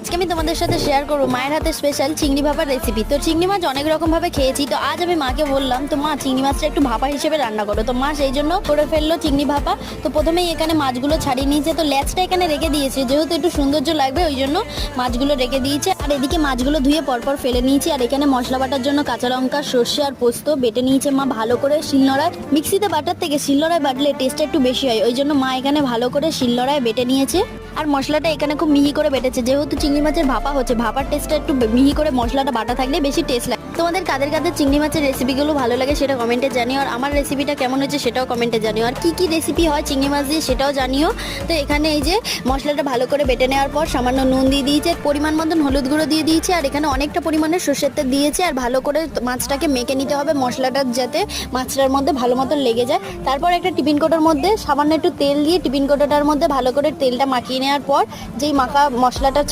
আজকে আমি তোমাদের সাথে শেয়ার করবো মায়ের হাতে স্পেশাল চিংড়ি ভাপার রেসিপি। তো চিংড়ি মাছ অনেক রকম ভাবে খেয়েছি, তো আজ আমি মাকে বললাম তো মা চিংড়ি মাছটা একটু ভাপা হিসেবে রান্না করো। তো মা সেই জন্য করে ফেললো চিংড়ি ভাপা। তো প্রথমেই এখানে মাছগুলো ছাড়িয়ে নিয়েছে, তো লেজটা এখানে রেখে দিয়েছে যেহেতু একটু সৌন্দর্য লাগবে ওই জন্য মাছগুলো রেখে দিয়েছে। আর এদিকে মাছগুলো ধুয়ে পরপর ফেলে নিয়েছি। আর এখানে মশলা বাটার জন্য কাঁচা লঙ্কা, সর্ষে আর পোস্ত বেটে নিয়েছে মা ভালো করে শিলনোড়ায়। মিক্সিতে বাটার থেকে শিলনোড়ায় বাটলে টেস্টটা একটু বেশি হয়, ওই জন্য মা এখানে ভালো করে শিলনোড়ায় বেটে নিয়েছে। আর মশলাটা এখানে খুব মিহি করে বেটেছে, যেহেতু চিংড়ি মাছের ভাপা হচ্ছে, ভাপার টেস্টটা একটু মিহি করে মশলাটা বাটা থাকলে বেশি টেস্ট লাগে। তোমাদের কাদের কাদের চিংড়ি মাছের রেসিপিগুলো ভালো লাগে সেটা কমেন্টে জানিও, আর আমার রেসিপিটা কেমন হচ্ছে সেটাও কমেন্টে জানিও, আর কি রেসিপি হয় চিংড়ি মাছ দিয়ে সেটাও জানিও। তো এখানে এই যে মশলাটা ভালো করে বেটে নেওয়ার পর সামান্য নুন দিয়ে দিয়েছে, পরিমাণ মতন হলুদ গুঁড়ো দিয়ে দিয়েছে, আর এখানে অনেকটা পরিমাণে সর্ষের তেল দিয়েছে। আর ভালো করে মাছটাকে মেখে নিতে হবে মশলাটা যাতে মাছটার মধ্যে ভালো মতন লেগে যায়। তারপর একটা টিফিন কোটার মধ্যে সামান্য একটু তেল দিয়ে টিফিন কোটাটার মধ্যে ভালো করে তেলটা মাখিয়ে নেওয়ার পর যেই মাখা মশলাটা